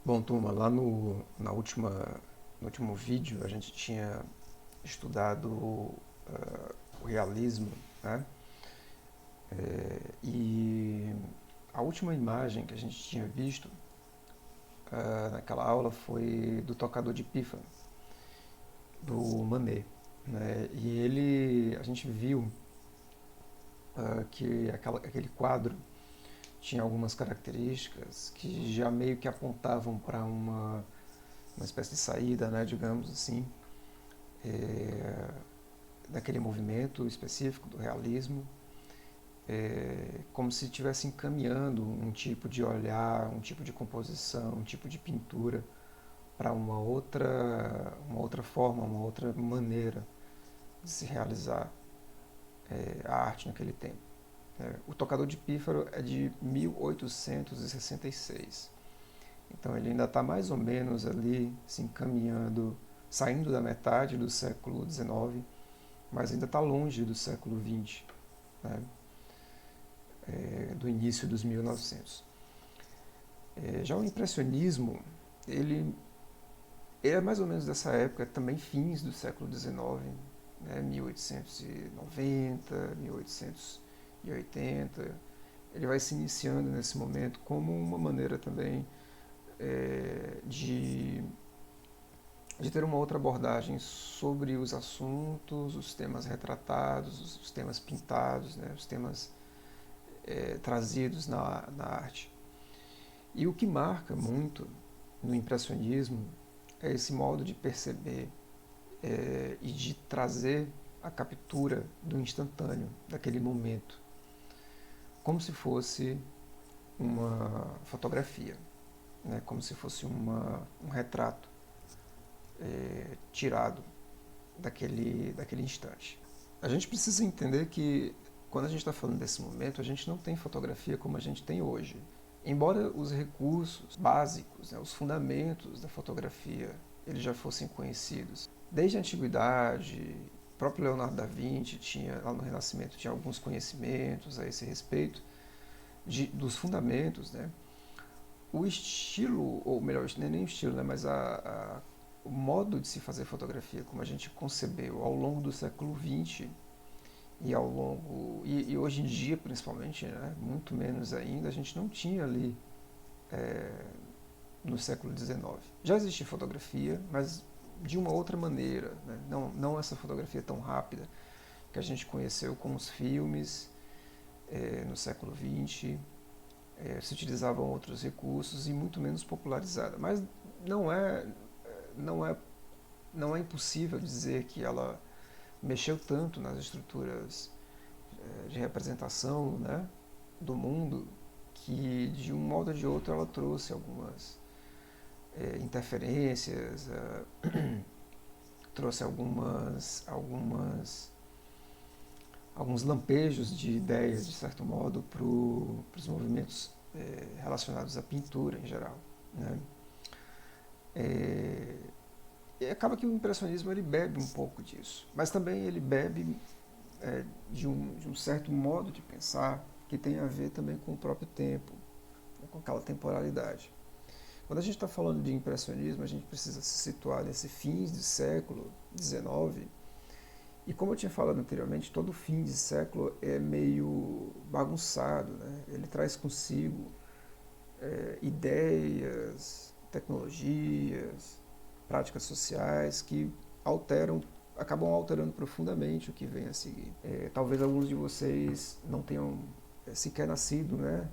Bom, turma, lá no último vídeo a gente tinha estudado o realismo, né? E a última imagem que a gente tinha visto naquela aula foi do tocador de pífano, do Manet, né? E a gente viu que aquele quadro tinha algumas características que já meio que apontavam para uma espécie de saída, né, digamos assim, é, daquele movimento específico do realismo, como se estivesse encaminhando um tipo de olhar, um tipo de composição, um tipo de pintura para uma outra forma, uma outra maneira de se realizar a arte naquele tempo. O Tocador de Pífaro é de 1866. Então ele ainda está mais ou menos ali se encaminhando, saindo da metade do século XIX, mas ainda está longe do século XX, né? Do início dos 1900. Já o impressionismo, ele, ele é mais ou menos dessa época, também fins do século XIX, né? 1890, 1880. Ele vai se iniciando nesse momento como uma maneira também de ter uma outra abordagem sobre os assuntos, os temas retratados, os temas pintados, né, os temas trazidos na arte. E o que marca muito no impressionismo é esse modo de perceber e de trazer a captura do instantâneo, daquele momento, como se fosse uma fotografia, né, como se fosse um retrato tirado daquele instante. A gente precisa entender que quando a gente está falando desse momento, a gente não tem fotografia como a gente tem hoje. Embora os recursos básicos, né, os fundamentos da fotografia, eles já fossem conhecidos. Desde a antiguidade, o próprio Leonardo da Vinci tinha, lá no Renascimento, tinha alguns conhecimentos a esse respeito, dos fundamentos, né? O estilo, ou melhor, nem o estilo, né, mas o modo de se fazer fotografia, como a gente concebeu ao longo do século XX e hoje em dia principalmente, né, muito menos ainda, a gente não tinha ali no século XIX. Já existia fotografia, mas de uma outra maneira, né? Não essa fotografia tão rápida que a gente conheceu com os filmes no século XX. Se utilizavam outros recursos e muito menos popularizada. Mas não é, não é, não é impossível dizer que ela mexeu tanto nas estruturas de representação, né, do mundo, que de um modo ou de outro ela trouxe algumas interferências, trouxe alguns lampejos de ideias, de certo modo, para os movimentos relacionados à pintura em geral, né? É, e acaba que o impressionismo ele bebe um pouco disso, mas também ele bebe de um certo modo de pensar que tem a ver também com o próprio tempo, né, com aquela temporalidade. Quando a gente está falando de impressionismo, a gente precisa se situar nesse fins de século XIX. E como eu tinha falado anteriormente, todo fim de século é meio bagunçado, né? Ele traz consigo ideias, tecnologias, práticas sociais que alteram, acabam alterando profundamente o que vem a seguir. Talvez alguns de vocês não tenham sequer nascido, né,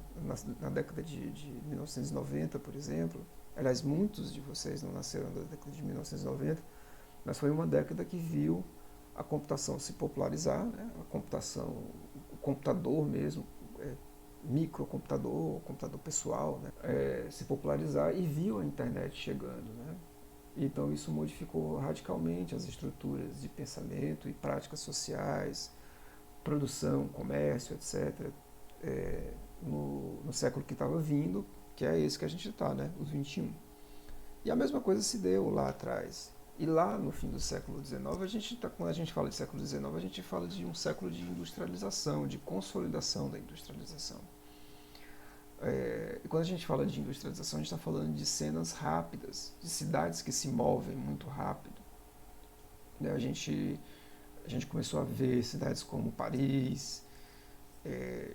na década de 1990, por exemplo. Aliás, muitos de vocês não nasceram na década de 1990, mas foi uma década que viu a computação se popularizar, né, a computação, o computador mesmo, microcomputador, computador pessoal, né, se popularizar e viu a internet chegando, né? Então isso modificou radicalmente as estruturas de pensamento e práticas sociais, produção, comércio, etc. No século que estava vindo, que é esse que a gente está, né? Os 21. E a mesma coisa se deu lá atrás. E lá no fim do século XIX, quando a gente fala de século XIX, a gente fala de um século de industrialização, de consolidação da industrialização. E quando a gente fala de industrialização, a gente está falando de cenas rápidas, de cidades que se movem muito rápido. Né? A gente começou a ver cidades como Paris,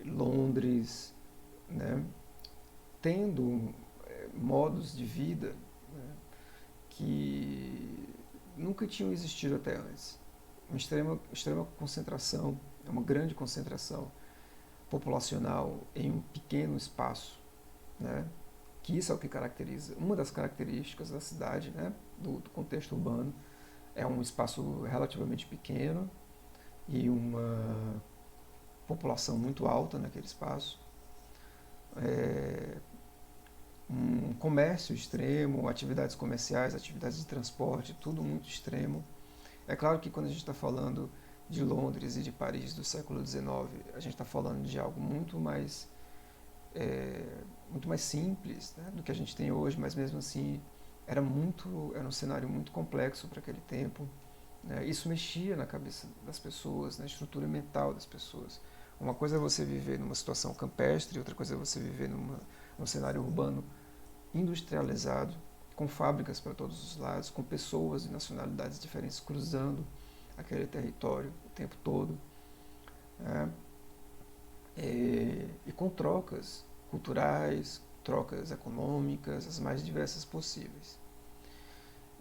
Londres, né? Tendo modos de vida, né? Que nunca tinham existido até antes. Uma extrema concentração, uma grande concentração populacional em um pequeno espaço, né? Que isso é o que caracteriza, uma das características da cidade, né? Do contexto urbano, é um espaço relativamente pequeno e uma população muito alta naquele espaço, um comércio extremo, atividades comerciais, atividades de transporte, tudo muito extremo. É claro que quando a gente está falando de Londres e de Paris do século XIX, a gente está falando de algo muito mais simples, né, do que a gente tem hoje, mas mesmo assim era um cenário muito complexo para aquele tempo. Né? Isso mexia na cabeça das pessoas, na estrutura mental das pessoas. Uma coisa é você viver numa situação campestre, outra coisa é você viver num cenário urbano industrializado, com fábricas para todos os lados, com pessoas de nacionalidades diferentes cruzando aquele território o tempo todo, né? E com trocas culturais, trocas econômicas, as mais diversas possíveis.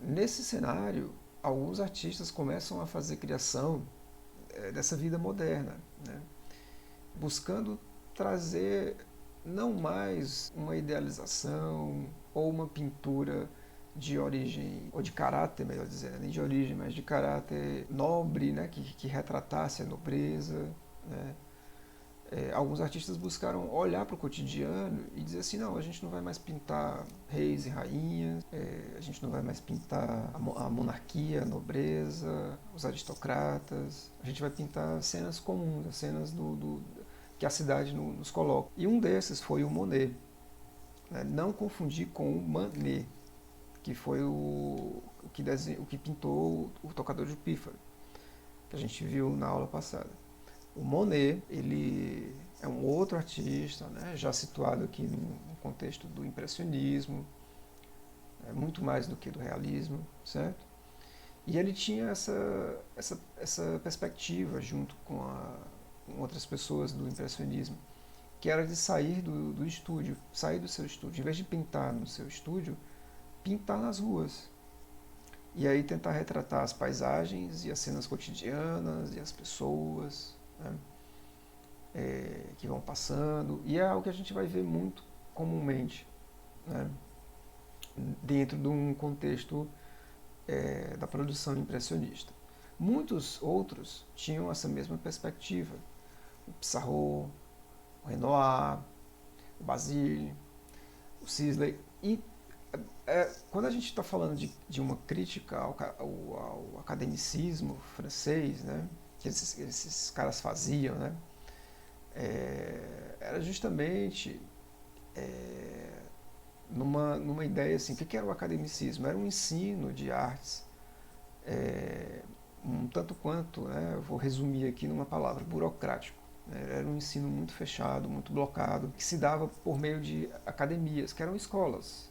Nesse cenário, alguns artistas começam a fazer criação dessa vida moderna, né? Buscando trazer não mais uma idealização ou uma pintura de origem, ou de caráter, melhor dizendo, nem de origem, mas de caráter nobre, né, que retratasse a nobreza. Né? Alguns artistas buscaram olhar para o cotidiano e dizer assim, não, a gente não vai mais pintar reis e rainhas, a gente não vai mais pintar a monarquia, a nobreza, os aristocratas, a gente vai pintar cenas comuns, as cenas que a cidade nos coloca. E um desses foi o Monet. Né? Não confundir com o Manet, que foi o que pintou o Tocador de Pífaro, que a gente viu na aula passada. O Monet, ele é um outro artista, né, já situado aqui no contexto do impressionismo, muito mais do que do realismo, certo? E ele tinha essa perspectiva junto com outras pessoas do impressionismo, que era de sair do estúdio, sair do seu estúdio. Em vez de pintar no seu estúdio, pintar nas ruas. E aí tentar retratar as paisagens e as cenas cotidianas e as pessoas, né, que vão passando. E é algo que a gente vai ver muito comumente, né, dentro de um contexto da produção impressionista. Muitos outros tinham essa mesma perspectiva. O Pissarro, o Renoir, o Basile, o Sisley. E quando a gente está falando de uma crítica ao academicismo francês, né, que esses caras faziam, né, era justamente numa ideia assim, o que era o academicismo? Era um ensino de artes, um tanto quanto, né, eu vou resumir aqui numa palavra, burocrático. Era um ensino muito fechado, muito blocado, que se dava por meio de academias, que eram escolas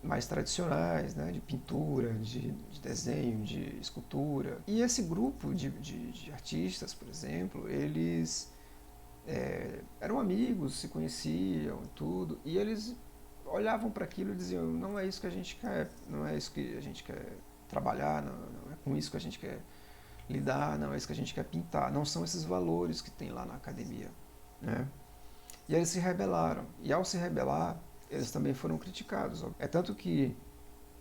mais tradicionais, né, de pintura, de desenho, de escultura. E esse grupo de artistas, por exemplo, eles eram amigos, se conheciam e tudo, e eles olhavam para aquilo e diziam, não é isso que a gente quer, não é isso que a gente quer trabalhar, não é com isso que a gente quer lidar, não é isso que a gente quer pintar, não são esses valores que tem lá na academia. Né? E eles se rebelaram, e ao se rebelar, eles também foram criticados. É tanto que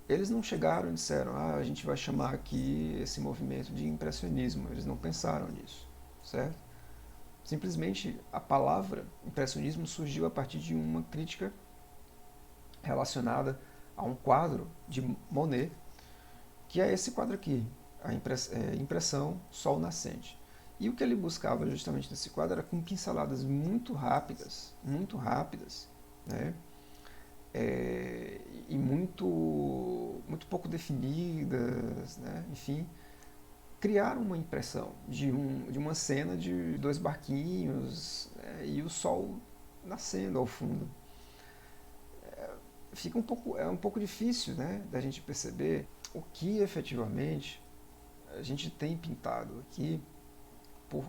eles não chegaram e disseram, a gente vai chamar aqui esse movimento de impressionismo, eles não pensaram nisso, certo? Simplesmente a palavra impressionismo surgiu a partir de uma crítica relacionada a um quadro de Monet, que é esse quadro aqui, a impressão Sol Nascente. E o que ele buscava justamente nesse quadro era com pinceladas muito rápidas, né? E muito pouco definidas, né? Enfim, criar uma impressão de uma cena de dois barquinhos, né? E o sol nascendo ao fundo. Fica é um pouco difícil, né, da gente perceber o que efetivamente a gente tem pintado aqui,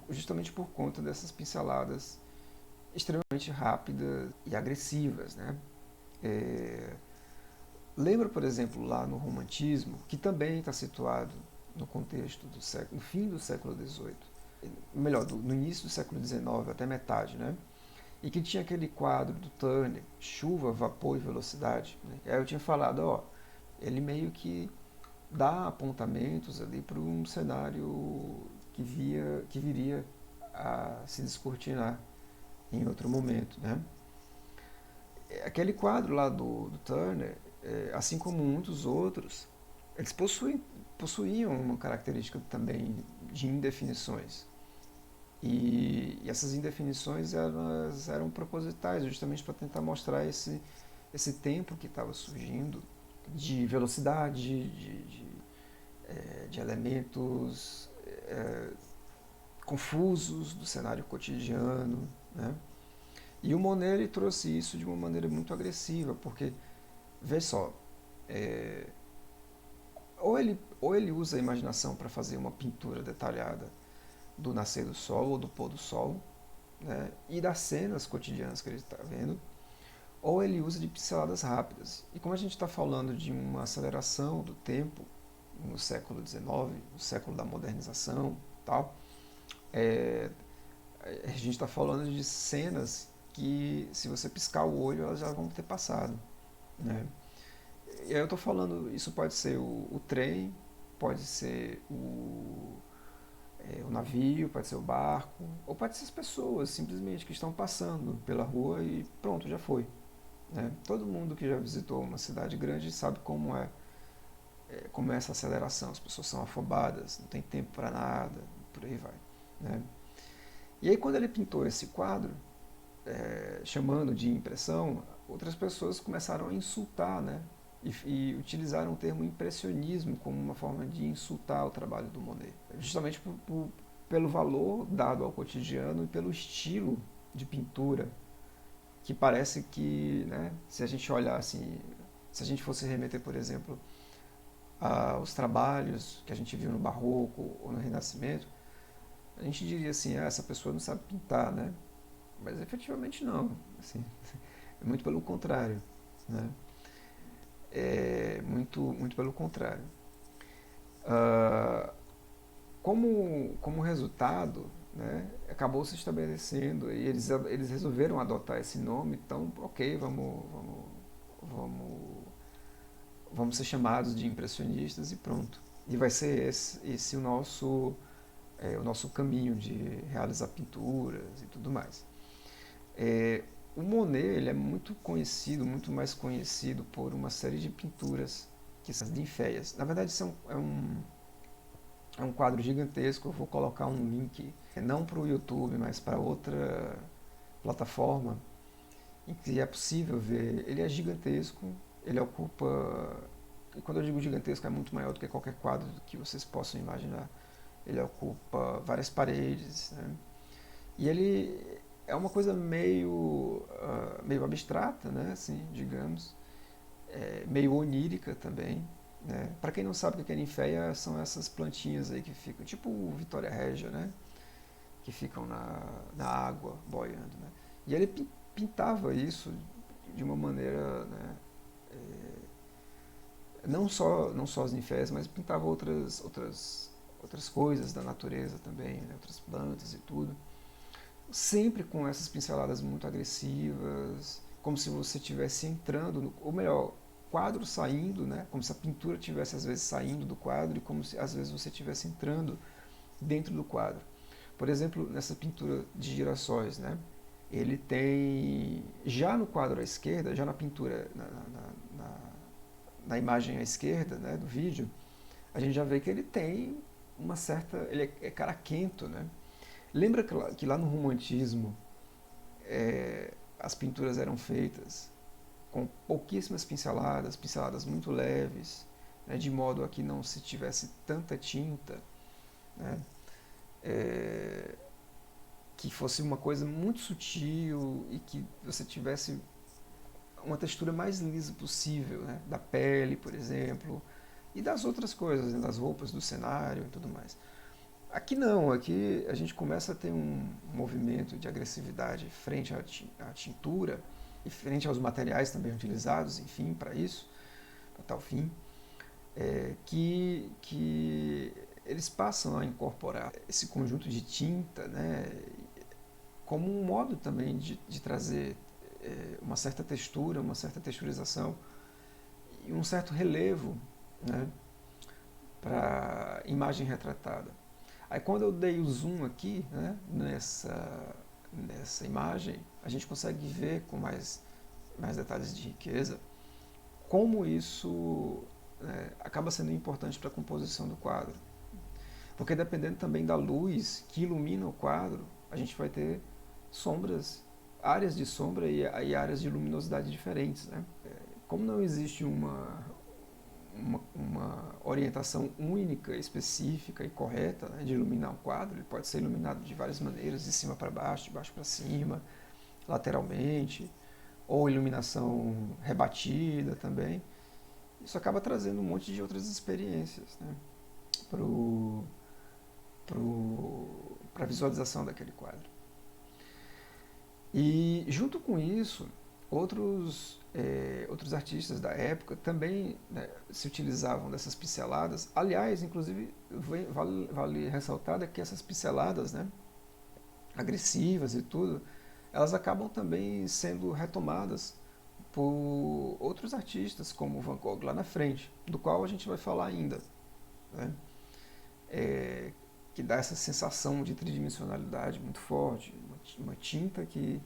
justamente por conta dessas pinceladas extremamente rápidas e agressivas, né? É, lembra, por exemplo, lá no Romantismo, que também está situado no contexto do século, no fim do século XVIII, melhor, no início do século XIX até metade, né? E que tinha aquele quadro do Turner, Chuva, Vapor e Velocidade. Né? Aí eu tinha falado, ó, ele meio que dá apontamentos ali para um cenário que viria a se descortinar em outro momento, né? Aquele quadro lá do Turner, assim como muitos outros, eles possuíam uma característica também de indefinições. E essas indefinições eram propositais, justamente para tentar mostrar esse tempo que estava surgindo de velocidade, de elementos confusos do cenário cotidiano, né? E o Monet ele trouxe isso de uma maneira muito agressiva, porque, vê só, é, ou ele usa a imaginação para fazer uma pintura detalhada do nascer do sol ou do pôr do sol, né, e das cenas cotidianas que ele está vendo, ou ele usa de pinceladas rápidas. E como a gente está falando de uma aceleração do tempo no século XIX, no século da modernização, tal, é, a gente está falando de cenas que, se você piscar o olho, elas já vão ter passado, né? E aí eu estou falando, isso pode ser o trem, pode ser o navio, pode ser o barco, ou pode ser as pessoas simplesmente que estão passando pela rua e pronto, já foi. Né? Todo mundo que já visitou uma cidade grande sabe como é essa aceleração. As pessoas são afobadas, não tem tempo para nada, por aí vai. Né? E aí quando ele pintou esse quadro, chamando de impressão, outras pessoas começaram a insultar, né? E utilizaram o termo impressionismo como uma forma de insultar o trabalho do Monet, justamente pelo valor dado ao cotidiano e pelo estilo de pintura, que parece que, né, se a gente olhar assim, se a gente fosse remeter, por exemplo, aos trabalhos que a gente viu no Barroco ou no Renascimento, a gente diria assim, essa pessoa não sabe pintar, né? Mas efetivamente não, assim, é muito pelo contrário, né? Muito pelo contrário. Uh, como resultado, né, acabou se estabelecendo e eles resolveram adotar esse nome, então, ok, vamos, vamos ser chamados de impressionistas e pronto. E vai ser esse o nosso caminho de realizar pinturas e tudo mais. O Monet ele é muito conhecido, muito mais conhecido por uma série de pinturas que são as ninféias. Na verdade, isso é um quadro gigantesco. Eu vou colocar um link, não para o YouTube, mas para outra plataforma, em que é possível ver. Ele é gigantesco, ele ocupa. E quando eu digo gigantesco, é muito maior do que qualquer quadro que vocês possam imaginar. Ele ocupa várias paredes, né? E ele é uma coisa meio abstrata, né? Assim, digamos, meio onírica também. Né? Para quem não sabe o que é ninféia, são essas plantinhas aí que ficam, tipo Vitória Régia, né? Que ficam na água, boiando. Né? E ele pintava isso de uma maneira, né? Não só as ninféias, mas pintava outras coisas da natureza também, né? Outras plantas e tudo. Sempre com essas pinceladas muito agressivas, como se você estivesse entrando, ou melhor, quadro saindo, né? Como se a pintura estivesse às vezes saindo do quadro e como se às vezes você estivesse entrando dentro do quadro. Por exemplo, nessa pintura de girassóis, né? Ele tem, já no quadro à esquerda, já na pintura, na imagem à esquerda, né, do vídeo, a gente já vê que ele tem uma certa, ele é caraquento, né? Lembra que lá no romantismo as pinturas eram feitas com pouquíssimas pinceladas, pinceladas muito leves, né, de modo a que não se tivesse tanta tinta, né? que fosse uma coisa muito sutil e que você tivesse uma textura mais lisa possível, né? Da pele, por exemplo, e das outras coisas, né? Das roupas, do cenário e tudo mais. Aqui não, aqui a gente começa a ter um movimento de agressividade frente à tintura e frente aos materiais também utilizados, enfim, para isso, para tal fim, que eles passam a incorporar esse conjunto de tinta, né, como um modo também de trazer uma certa textura, uma certa texturização e um certo relevo, né, para a imagem retratada. Aí quando eu dei o zoom aqui, né, nessa imagem, a gente consegue ver com mais detalhes de riqueza como isso acaba sendo importante para a composição do quadro. Porque dependendo também da luz que ilumina o quadro, a gente vai ter sombras, áreas de sombra e áreas de luminosidade diferentes, né? Como não existe uma orientação única, específica e correta, né, de iluminar um quadro, ele pode ser iluminado de várias maneiras, de cima para baixo, de baixo para cima, lateralmente, ou iluminação rebatida também. Isso acaba trazendo um monte de outras experiências, né, para a visualização daquele quadro. E junto com isso, outros artistas da época também, né, se utilizavam dessas pinceladas. Aliás, inclusive, vale ressaltar que essas pinceladas, né, agressivas e tudo, elas acabam também sendo retomadas por outros artistas, como Van Gogh lá na frente, do qual a gente vai falar ainda, né? Que dá essa sensação de tridimensionalidade muito forte, uma tinta que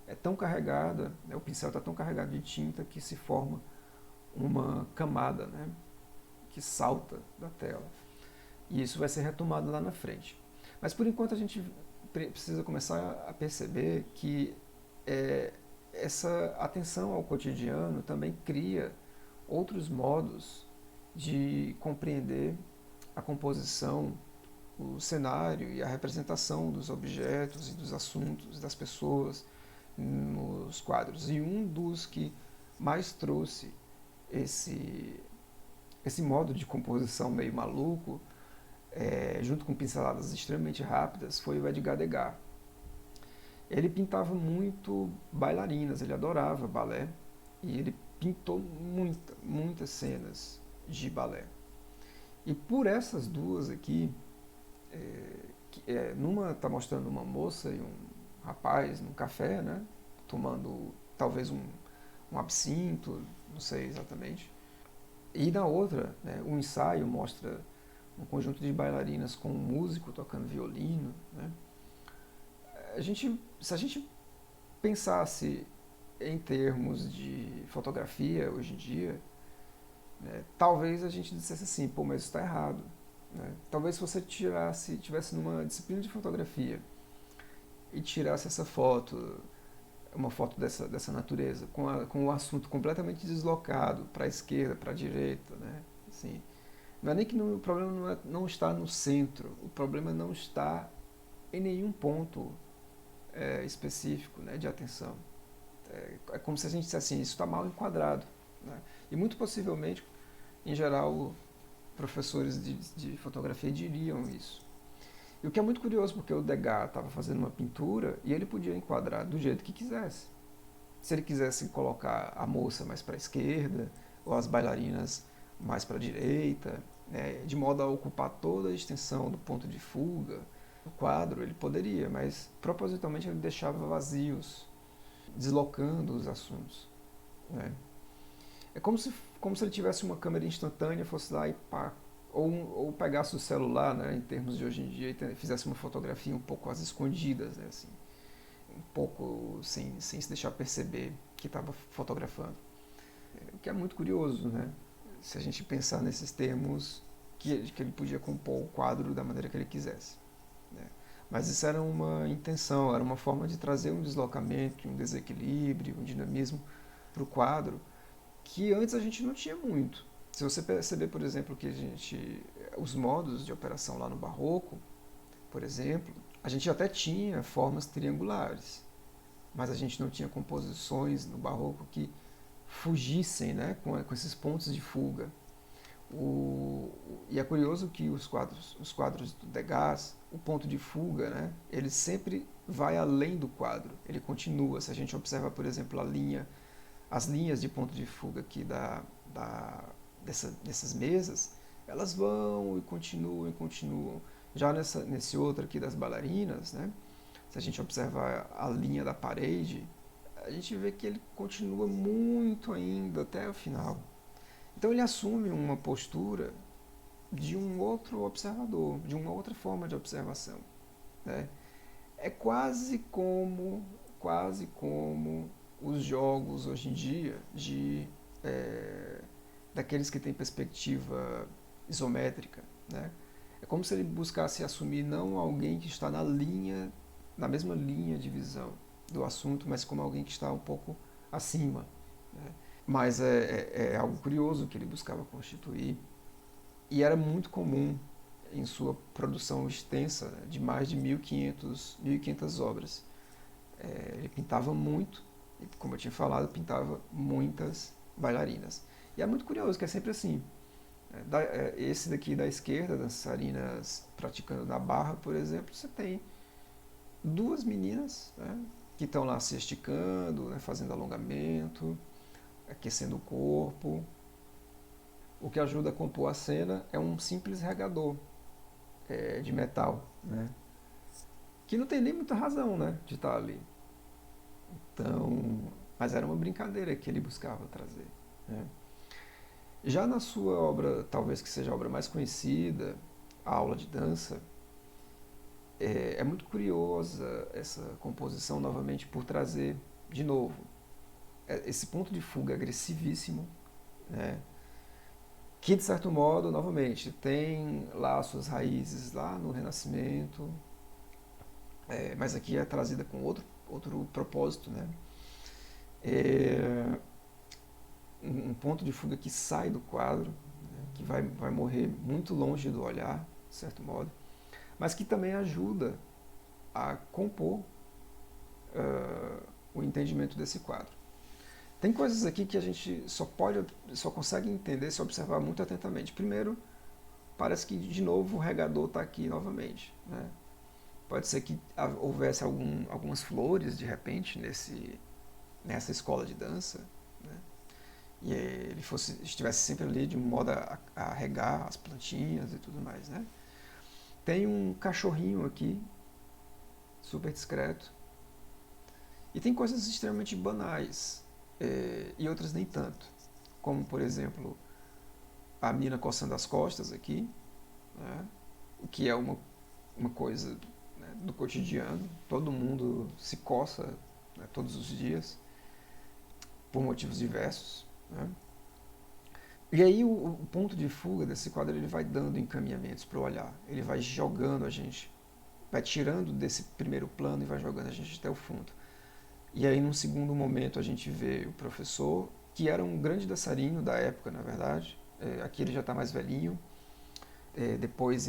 é tão carregada, né, o pincel está tão carregado de tinta que se forma uma camada, né, que salta da tela. E isso vai ser retomado lá na frente. Mas por enquanto a gente precisa começar a perceber que essa atenção ao cotidiano também cria outros modos de compreender a composição, o cenário e a representação dos objetos e dos assuntos, das pessoas nos quadros. E um dos que mais trouxe esse modo de composição meio maluco, junto com pinceladas extremamente rápidas, foi o Edgar Degas. Ele pintava muito bailarinas, ele adorava balé, e ele pintou muitas cenas de balé. E por essas duas aqui, numa está mostrando uma moça e um rapaz num café, né, tomando talvez um absinto, não sei exatamente. E na outra, né, o ensaio mostra um conjunto de bailarinas com um músico tocando violino, né. Se a gente pensasse em termos de fotografia hoje em dia, né, talvez a gente dissesse assim, pô, mas isso está errado. Né? Talvez se você tivesse numa disciplina de fotografia e tirasse essa foto, uma foto dessa natureza, com o assunto completamente deslocado para a esquerda, para a direita, né? Assim, não é nem que o problema não está no centro, o problema não está em nenhum ponto específico, né, de atenção. É como se a gente dissesse assim, isso está mal enquadrado. Né? E muito possivelmente, em geral, professores de fotografia diriam isso. E o que é muito curioso, porque o Degas estava fazendo uma pintura e ele podia enquadrar do jeito que quisesse. Se ele quisesse colocar a moça mais para a esquerda, ou as bailarinas mais para a direita, né, de modo a ocupar toda a extensão do ponto de fuga do quadro, ele poderia, mas propositalmente ele deixava vazios, deslocando os assuntos. Né? É como se ele tivesse uma câmera instantânea, fosse lá e pá, ou pegasse o celular, né, em termos de hoje em dia, e fizesse uma fotografia um pouco às escondidas, né, assim, um pouco sem se deixar perceber que estava fotografando. O que é muito curioso, né, se a gente pensar nesses termos que ele podia compor o quadro da maneira que ele quisesse. Né. Mas isso era uma intenção, era uma forma de trazer um deslocamento, um desequilíbrio, um dinamismo para o quadro, que antes a gente não tinha muito. Se você perceber, por exemplo, que os modos de operação lá no Barroco, por exemplo, A gente até tinha formas triangulares, mas a gente não tinha composições no barroco que fugissem, né, com esses pontos de fuga. E é curioso que os quadros do Degas, o ponto de fuga, né, ele sempre vai além do quadro, ele continua. Se a gente observa, por exemplo, as linhas de ponto de fuga aqui dessas mesas, elas vão e continuam e continuam. Já nesse outro aqui das bailarinas, né, se a gente observar a linha da parede, a gente vê que ele continua muito ainda até o final. Então ele assume uma postura de um outro observador, de uma outra forma de observação, né? É quase como os jogos hoje em dia é, daqueles que têm perspectiva isométrica, né? É como se ele buscasse assumir não alguém que está na mesma linha de visão do assunto, mas como alguém que está um pouco acima, né? Mas é algo curioso que ele buscava constituir e era muito comum em sua produção extensa, né, de mais de 1.500 obras. Ele pintava muito e, como eu tinha falado, pintava muitas bailarinas. E é muito curioso que é sempre assim. Esse daqui da esquerda, dançarinas praticando na barra, por exemplo, você tem duas meninas, né, que estão lá se esticando, né, fazendo alongamento, aquecendo o corpo. O que ajuda a compor a cena é um simples regador de metal, né, que não tem nem muita razão, né, de estar ali. Então, mas era uma brincadeira que ele buscava trazer, né. Já na sua obra, talvez que seja a obra mais conhecida, a Aula de Dança, é muito curiosa essa composição novamente por trazer, de novo, esse ponto de fuga agressivíssimo, né, que de certo modo, novamente, tem lá suas raízes lá no Renascimento, mas aqui é trazida com outro propósito, né. É um ponto de fuga que sai do quadro, né, que vai morrer muito longe do olhar, de certo modo, mas que também ajuda a compor o entendimento desse quadro. Tem coisas aqui que a gente só consegue entender se observar muito atentamente. Primeiro, parece que de novo o regador está aqui novamente, né? Pode ser que houvesse algumas flores de repente nessa escola de dança, né? E ele estivesse sempre ali de modo a regar as plantinhas e tudo mais, né? Tem um cachorrinho aqui, super discreto, e tem coisas extremamente banais, e outras nem tanto, como por exemplo a menina coçando as costas aqui, né? O que é uma coisa, né, do cotidiano, todo mundo se coça, né, todos os dias, por motivos diversos, né? E aí o ponto de fuga desse quadro ele vai dando encaminhamentos para o olhar, ele vai jogando a gente, vai tirando desse primeiro plano e vai jogando a gente até o fundo. E aí, num segundo momento, a gente vê o professor, que era um grande dançarino da época, na verdade. Aqui ele já está mais velhinho. Depois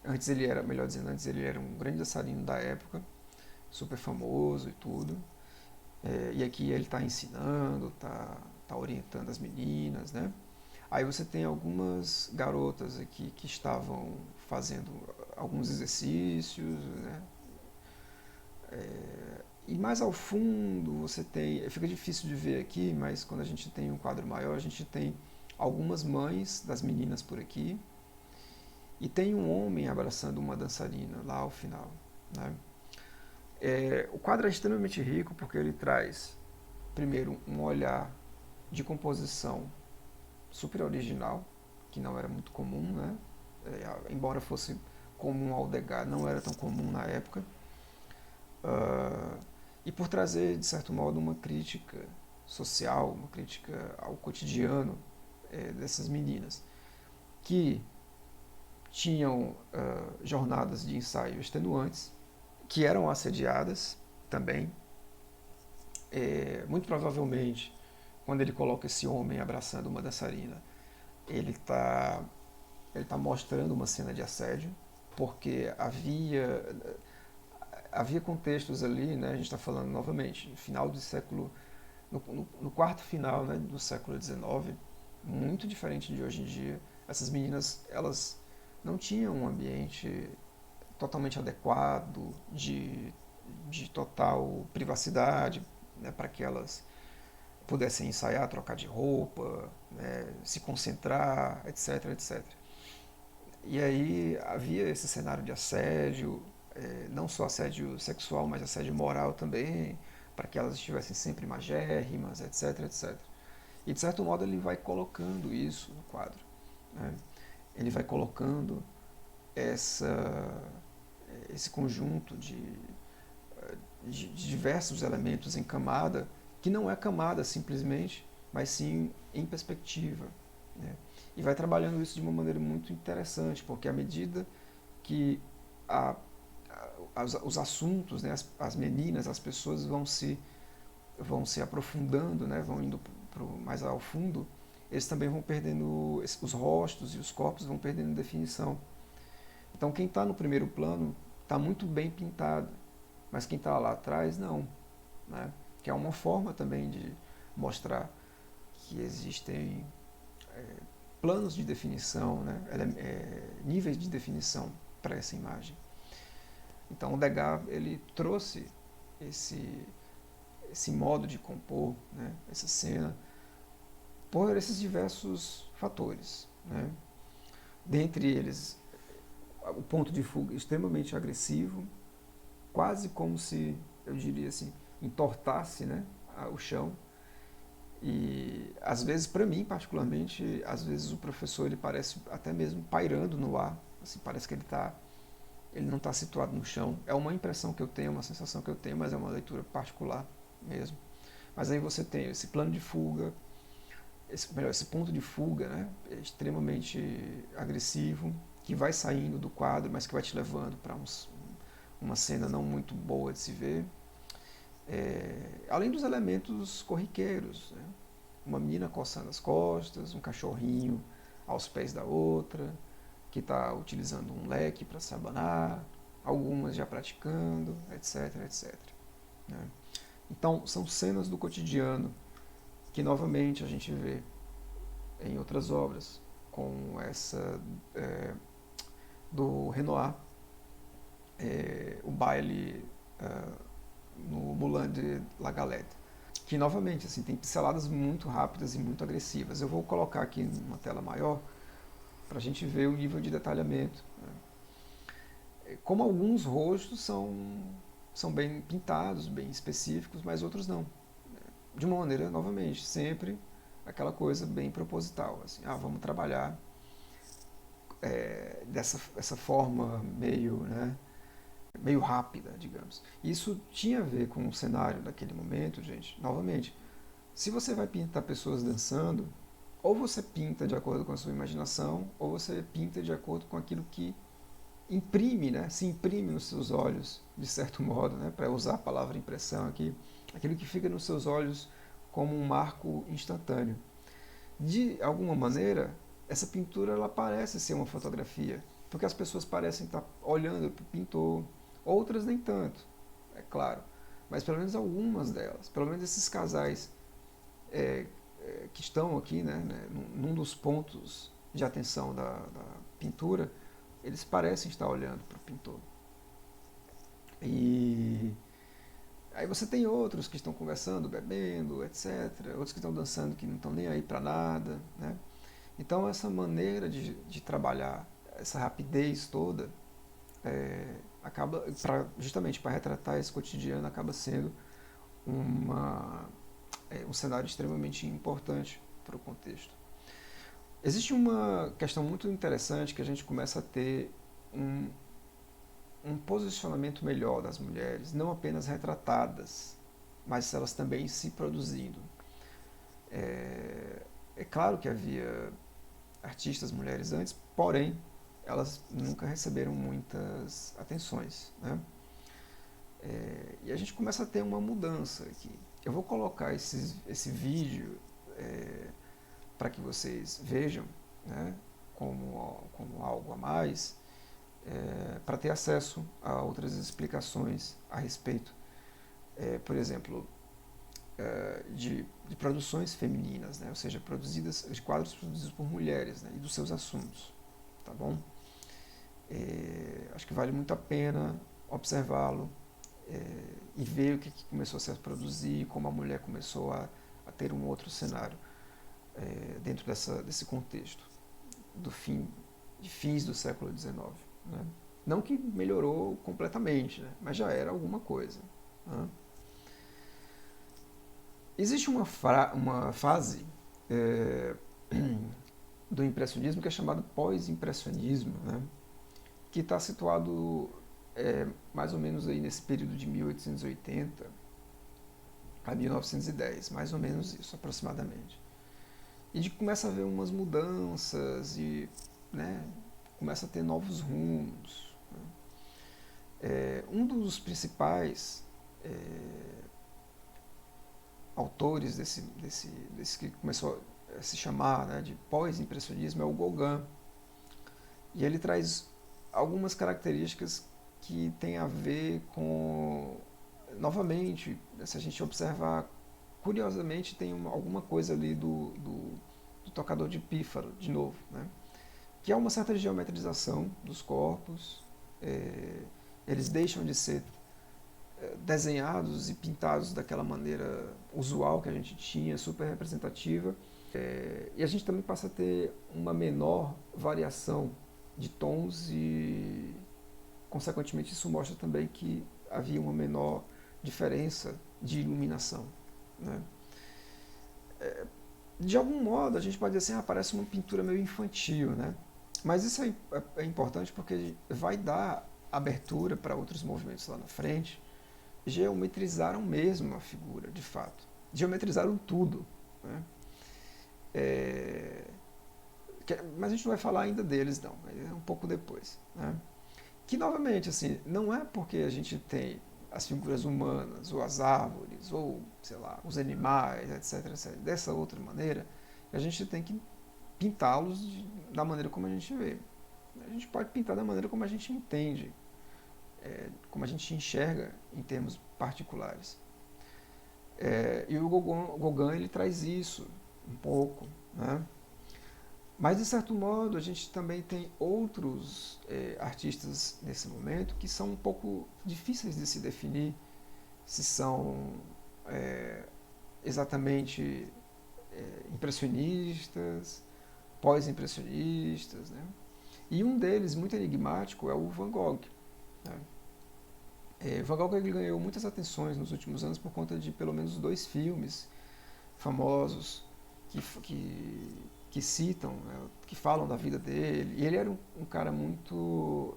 antes ele era, melhor dizendo, antes ele era um grande dançarino da época, super famoso e tudo. E aqui ele está ensinando, tá orientando as meninas, né? Aí você tem algumas garotas aqui que estavam fazendo alguns exercícios, né? E mais ao fundo você tem, fica difícil de ver aqui, mas quando a gente tem um quadro maior, a gente tem algumas mães das meninas por aqui e tem um homem abraçando uma dançarina lá ao final, né? O quadro é extremamente rico porque ele traz, primeiro, um olhar de composição super original, que não era muito comum, né? Embora fosse comum ao Degas, não era tão comum na época. E por trazer, de certo modo, uma crítica social, uma crítica ao cotidiano dessas meninas, que tinham jornadas de ensaio extenuantes, que eram assediadas também. Muito provavelmente, quando ele coloca esse homem abraçando uma dançarina, ele está mostrando uma cena de assédio, porque havia contextos ali, né, a gente está falando novamente, no final do século, no quarto final, né, do século XIX, muito diferente de hoje em dia. Essas meninas, elas não tinham um ambiente totalmente adequado, de total privacidade, né, para que elas pudessem ensaiar, trocar de roupa, né, se concentrar, etc, etc. E aí havia esse cenário de assédio, não só assédio sexual, mas assédio moral também, para que elas estivessem sempre magérrimas, etc, etc. E de certo modo ele vai colocando isso no quadro, né? Ele vai colocando esse conjunto de diversos elementos em camada, que não é camada simplesmente, mas sim em perspectiva, né? E vai trabalhando isso de uma maneira muito interessante, porque à medida que a, os assuntos, né, as meninas, as pessoas vão se aprofundando, né, vão indo mais ao fundo, eles também vão perdendo, os rostos e os corpos vão perdendo definição. Então quem está no primeiro plano está muito bem pintado, mas quem está lá atrás não, né? Que é uma forma também de mostrar que existem planos de definição, né? Níveis de definição para essa imagem. Então o Degas ele trouxe esse, esse modo de compor, né? Essa cena por esses diversos fatores, né? Dentre eles o ponto de fuga extremamente agressivo, quase como se, eu diria assim, entortasse, né, o chão. E às vezes, para mim particularmente, às vezes o professor ele parece até mesmo pairando no ar, assim, parece que ele não está situado no chão. É uma impressão que eu tenho, uma sensação que eu tenho, mas é uma leitura particular mesmo. Mas aí você tem esse plano de fuga, esse ponto de fuga, né, extremamente agressivo, que vai saindo do quadro, mas que vai te levando para uma cena não muito boa de se ver. Além dos elementos corriqueiros, né? Uma menina coçando as costas, um cachorrinho aos pés da outra, que está utilizando um leque para se abanar, algumas já praticando, etc, etc. Né? Então, são cenas do cotidiano que novamente a gente vê em outras obras, como essa do Renoir, o baile no Moulin de la Galette, que novamente assim, tem pinceladas muito rápidas e muito agressivas. Eu vou colocar aqui numa tela maior para a gente ver o nível de detalhamento, né? Como alguns rostos são bem pintados, bem específicos, mas outros não. De uma maneira, novamente, sempre aquela coisa bem proposital. Assim, vamos trabalhar dessa forma meio, né, meio rápida, digamos. Isso tinha a ver com o cenário daquele momento, gente. Novamente, se você vai pintar pessoas dançando, ou você pinta de acordo com a sua imaginação, ou você pinta de acordo com aquilo que imprime, né, se imprime nos seus olhos, de certo modo, né, para usar a palavra impressão aqui, aquilo que fica nos seus olhos como um marco instantâneo. De alguma maneira, essa pintura ela parece ser uma fotografia, porque as pessoas parecem estar olhando para o pintor, outras nem tanto, é claro, mas pelo menos algumas delas, pelo menos esses casais que estão aqui, né, num dos pontos de atenção da pintura, eles parecem estar olhando para o pintor. E aí você tem outros que estão conversando, bebendo, etc. Outros que estão dançando que não estão nem aí para nada, né? Então essa maneira de trabalhar essa rapidez toda acaba, justamente para retratar esse cotidiano, acaba sendo um cenário extremamente importante para o contexto. Existe uma questão muito interessante que a gente começa a ter um posicionamento melhor das mulheres, não apenas retratadas, mas elas também se produzindo. É claro que havia artistas mulheres antes, porém elas nunca receberam muitas atenções, né? E a gente começa a ter uma mudança aqui. Eu vou colocar esse vídeo para que vocês vejam, né, como algo a mais. para ter acesso a outras explicações a respeito, por exemplo, de produções femininas, né? Ou seja, de quadros produzidos por mulheres, né? E dos seus assuntos, tá bom? Acho que vale muito a pena observá-lo e ver o que começou a se produzir, como a mulher começou a ter um outro cenário dentro desse contexto de fins do século XIX. Né? Não que melhorou completamente, né? Mas já era alguma coisa. Né? Existe uma fase do impressionismo que é chamada pós-impressionismo, né? Que está situado mais ou menos aí nesse período de 1880 a 1910, mais ou menos isso, aproximadamente. E começa a haver umas mudanças e, né, começa a ter novos rumos. Né? Um dos principais autores desse que começou a se chamar, né, de pós-impressionismo é o Gauguin. E ele traz algumas características que têm a ver com, novamente, se a gente observar, curiosamente tem alguma coisa ali do tocador de pífaro, de novo, né? Que é uma certa geometrização dos corpos, eles deixam de ser desenhados e pintados daquela maneira usual que a gente tinha, super representativa, e a gente também passa a ter uma menor variação de tons e, consequentemente, isso mostra também que havia uma menor diferença de iluminação. Né? De algum modo, a gente pode dizer assim, parece uma pintura meio infantil, né? Mas isso é importante porque vai dar abertura para outros movimentos lá na frente. Geometrizaram mesmo a figura, de fato. Geometrizaram tudo. Né? Mas a gente não vai falar ainda deles, não. É um pouco depois. Né? Que, novamente, assim, não é porque a gente tem as figuras humanas, ou as árvores, ou, sei lá, os animais, etc., etc., dessa outra maneira, a gente tem que pintá-los da maneira como a gente vê. A gente pode pintar da maneira como a gente entende, como a gente enxerga em termos particulares. E o Gauguin ele traz isso um pouco, né? Mas, de certo modo, a gente também tem outros artistas nesse momento que são um pouco difíceis de se definir se são exatamente impressionistas, pós-impressionistas. Né? E um deles, muito enigmático, é o Van Gogh. Né? Van Gogh ele ganhou muitas atenções nos últimos anos por conta de pelo menos 2 filmes famosos que citam, né, que falam da vida dele. E ele era um cara muito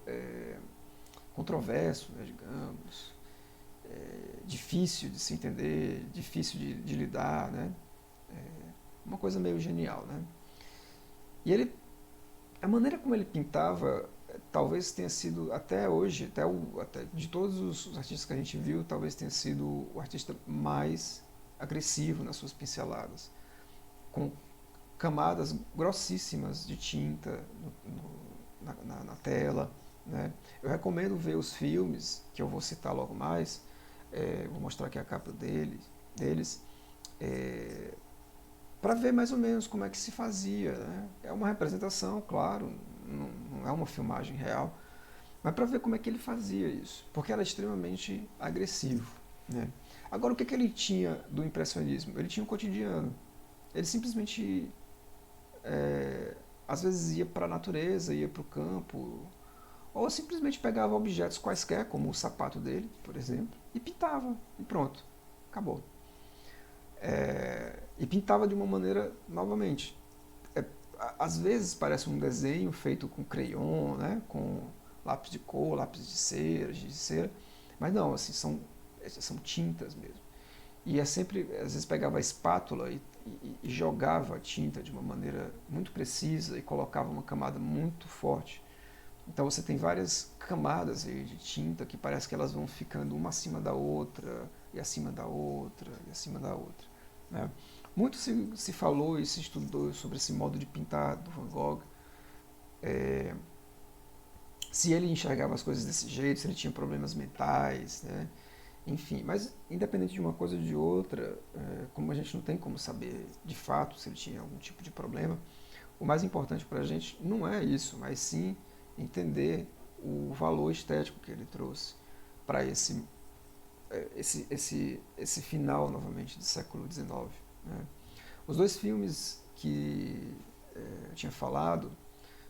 controverso, né, digamos, difícil de se entender, difícil de lidar, né? Uma coisa meio genial, né? E a maneira como ele pintava talvez tenha sido, até hoje, até de todos os artistas que a gente viu, talvez tenha sido o artista mais agressivo nas suas pinceladas, com camadas grossíssimas de tinta na tela. Né? Eu recomendo ver os filmes, que eu vou citar logo mais, vou mostrar aqui a capa deles, para ver mais ou menos como é que se fazia. Né? É uma representação, claro, não é uma filmagem real, mas para ver como é que ele fazia isso, porque era extremamente agressivo. Né? Agora, o que ele tinha do impressionismo? Ele tinha um cotidiano. Ele simplesmente, às vezes, ia para a natureza, ia para o campo, ou simplesmente pegava objetos quaisquer, como o sapato dele, por exemplo, e pintava, e pronto, acabou. E pintava de uma maneira, novamente, às vezes parece um desenho feito com crayon, né, com lápis de cor, lápis de cera, giz de cera, mas não, assim, são tintas mesmo. E sempre, às vezes pegava a espátula e jogava a tinta de uma maneira muito precisa e colocava uma camada muito forte. Então você tem várias camadas aí de tinta que parece que elas vão ficando uma acima da outra, e acima da outra, e acima da outra. Né? Muito se falou e se estudou sobre esse modo de pintar do Van Gogh. se ele enxergava as coisas desse jeito, se ele tinha problemas mentais, né? Enfim, mas independente de uma coisa ou de outra, como a gente não tem como saber de fato se ele tinha algum tipo de problema, o mais importante para a gente não é isso, mas sim entender o valor estético que ele trouxe para esse final, novamente, do século XIX. Né? Os dois filmes que eu tinha falado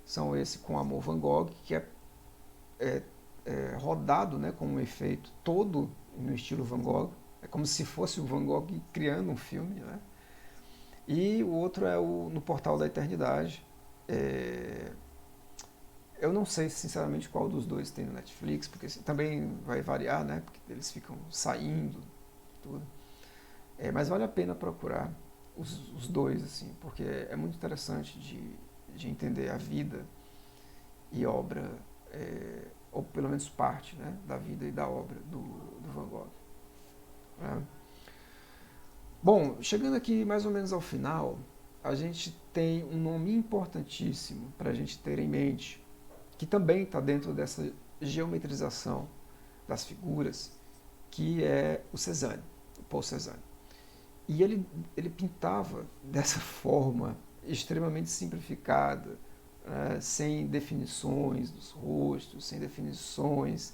são esse Com Amor Van Gogh, que é, rodado, né, com um efeito todo no estilo Van Gogh, é como se fosse o Van Gogh criando um filme, né? E o outro é o No Portal da Eternidade. É, eu não sei, sinceramente, qual dos dois tem no Netflix, porque também vai variar, né? Porque eles ficam saindo, tudo. Mas vale a pena procurar os dois, assim, porque é muito interessante de entender a vida e obra, ou pelo menos parte, né, da vida e da obra do Van Gogh. Né? Bom, chegando aqui mais ou menos ao final, a gente tem um nome importantíssimo para a gente ter em mente, que também está dentro dessa geometrização das figuras, que é o Cézanne, o Paul Cézanne. E ele pintava dessa forma extremamente simplificada, né, sem definições dos rostos, sem definições,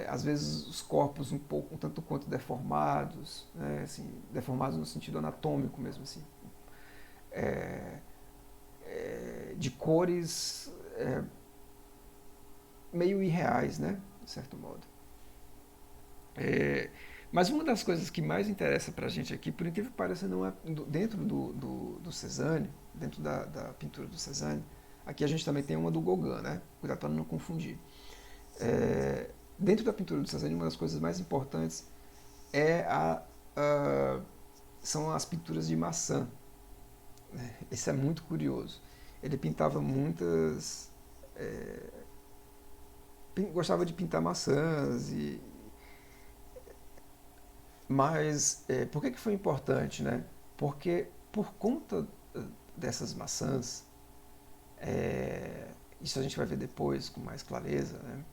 às vezes os corpos um tanto quanto deformados, né, assim, deformados no sentido anatômico mesmo, assim, de cores meio irreais, né, de certo modo. Mas uma das coisas que mais interessa para a gente aqui, por incrível que pareça, não é dentro do Cézanne, dentro da pintura do Cézanne. Aqui a gente também tem uma do Gauguin, né? Cuidado para não confundir. Dentro da pintura do Cézanne, uma das coisas mais importantes é são as pinturas de maçã. Isso é muito curioso. Ele pintava muitas. Gostava de pintar maçãs mas por que foi importante, né? Porque por conta dessas maçãs, isso a gente vai ver depois com mais clareza, né?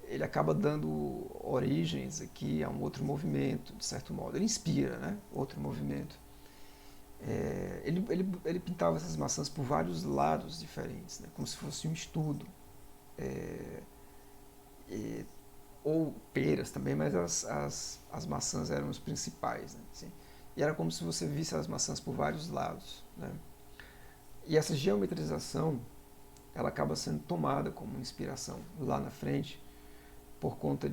Ele acaba dando origens aqui a um outro movimento, de certo modo. Ele inspira, né? Outro movimento. Ele pintava essas maçãs por vários lados diferentes, né? Como se fosse um estudo. Ou peras também, mas as maçãs eram os principais. Né? Assim, e era como se você visse as maçãs por vários lados. Né? E essa geometrização ela acaba sendo tomada como inspiração lá na frente por conta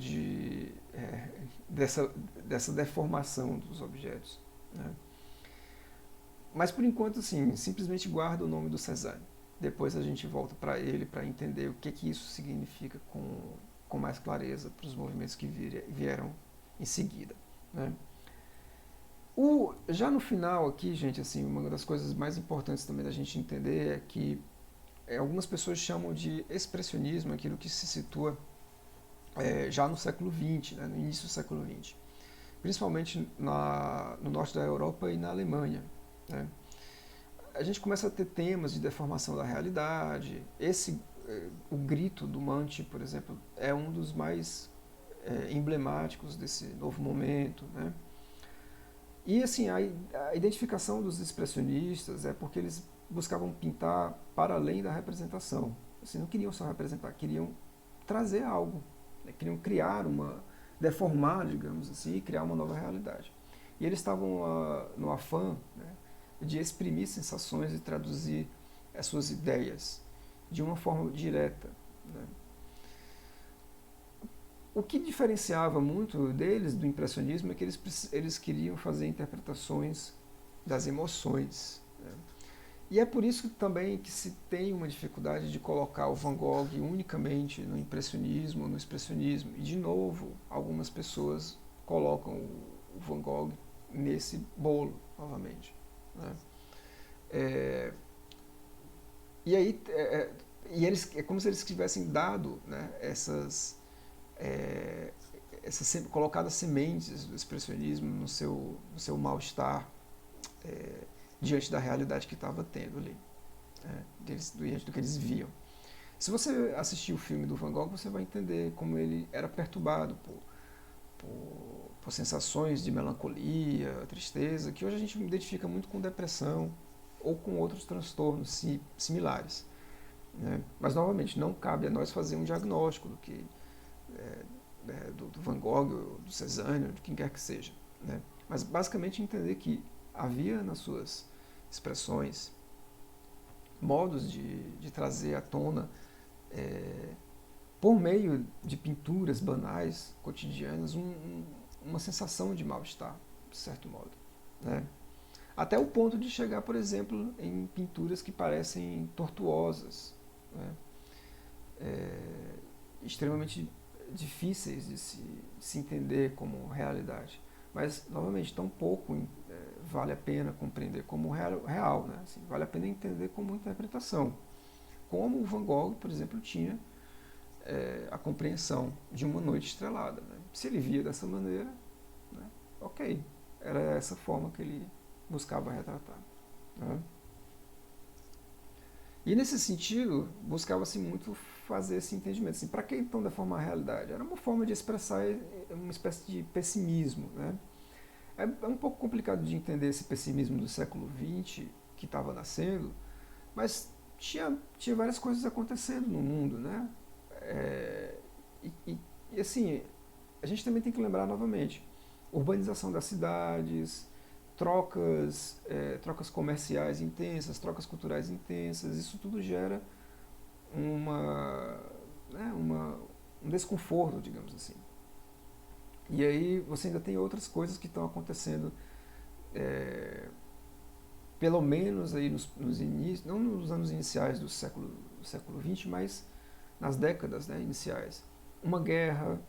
dessa deformação dos objetos. Né? Mas por enquanto, assim, simplesmente guarda o nome do Cézanne. Depois a gente volta para ele para entender o que isso significa com mais clareza para os movimentos que vieram em seguida. Né? Já no final aqui, gente, assim, uma das coisas mais importantes também da gente entender é que algumas pessoas chamam de expressionismo aquilo que se situa já no século XX, né, no início do século XX, principalmente no norte da Europa e na Alemanha. Né? A gente começa a ter temas de deformação da realidade. O Grito do Manche, por exemplo, é um dos mais emblemáticos desse novo momento. Né? E assim, a identificação dos expressionistas é porque eles buscavam pintar para além da representação. Assim, não queriam só representar, queriam trazer algo, né? Queriam deformar, digamos assim, e criar uma nova realidade. E eles estavam no afã, né, de exprimir sensações e traduzir as suas ideias de uma forma direta. Né? O que diferenciava muito deles do impressionismo é que eles queriam fazer interpretações das emoções. Né? E é por isso também que se tem uma dificuldade de colocar o Van Gogh unicamente no impressionismo ou no expressionismo. E, de novo, algumas pessoas colocam o Van Gogh nesse bolo, novamente. Né? E aí, é como se eles tivessem dado, né, colocado as sementes do expressionismo no seu mal-estar diante da realidade que estava tendo ali, né, diante do que eles viam. Se você assistir o filme do Van Gogh, você vai entender como ele era perturbado por sensações de melancolia, tristeza, que hoje a gente identifica muito com depressão ou com outros transtornos similares. Né? Mas, novamente, não cabe a nós fazer um diagnóstico do que do Van Gogh, do Cézanne, de quem quer que seja. Né? Mas, basicamente, entender que havia nas suas expressões modos de trazer à tona, por meio de pinturas banais, cotidianas, uma sensação de mal-estar, de certo modo. Né? Até o ponto de chegar, por exemplo, em pinturas que parecem tortuosas, né? Extremamente difíceis de se entender como realidade. Mas, novamente, tão pouco vale a pena compreender como real, né? Assim, vale a pena entender como interpretação. Como o Van Gogh, por exemplo, tinha a compreensão de uma noite estrelada. Né? Se ele via dessa maneira, né? Ok, era essa forma que ele buscava retratar. Né? E nesse sentido, buscava-se muito fazer esse entendimento. Assim, para que então deformar a realidade? Era uma forma de expressar uma espécie de pessimismo. Né? É um pouco complicado de entender esse pessimismo do século XX que estava nascendo, mas tinha várias coisas acontecendo no mundo. Né? E assim, a gente também tem que lembrar novamente, urbanização das cidades, trocas comerciais intensas, trocas culturais intensas, isso tudo gera uma, um desconforto, digamos assim. E aí você ainda tem outras coisas que estão acontecendo, pelo menos aí nos inícios, não nos anos iniciais do século XX, mas nas décadas, né, iniciais. Uma guerra,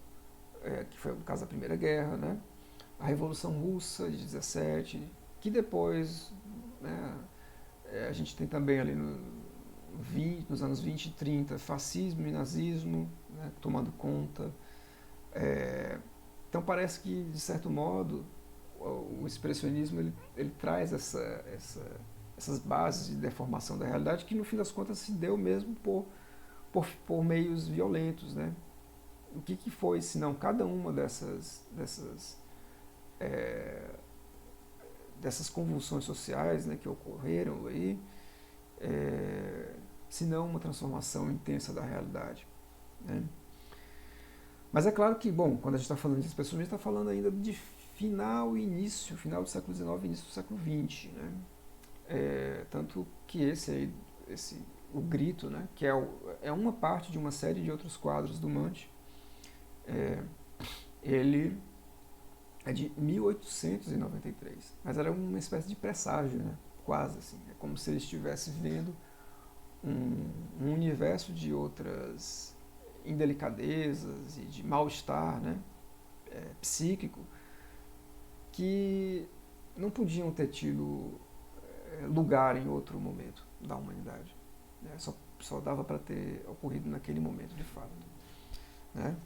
que foi o caso da Primeira Guerra, né? A Revolução Russa de 17, que depois, né, a gente tem também ali nos anos 20 e 30, fascismo e nazismo, né, tomando conta. Então parece que, de certo modo, o expressionismo ele traz essas bases de deformação da realidade que, no fim das contas, se deu mesmo por meios violentos. Né? O que foi, se não cada uma dessas convulsões sociais, né, que ocorreram aí, se não uma transformação intensa da realidade. Né? Mas é claro que, bom, quando a gente está falando de expressões, a gente está falando ainda de final do século XIX e início do século XX. Né? Tanto que o Grito, né, que é uma parte de uma série de outros quadros do Munch, ele é de 1893, mas era uma espécie de presságio, né? Quase assim. É como se ele estivesse vendo um universo de outras indelicadezas e de mal-estar, né? Psíquico, que não podiam ter tido lugar em outro momento da humanidade. Né? Só dava para ter ocorrido naquele momento, de fato. Né?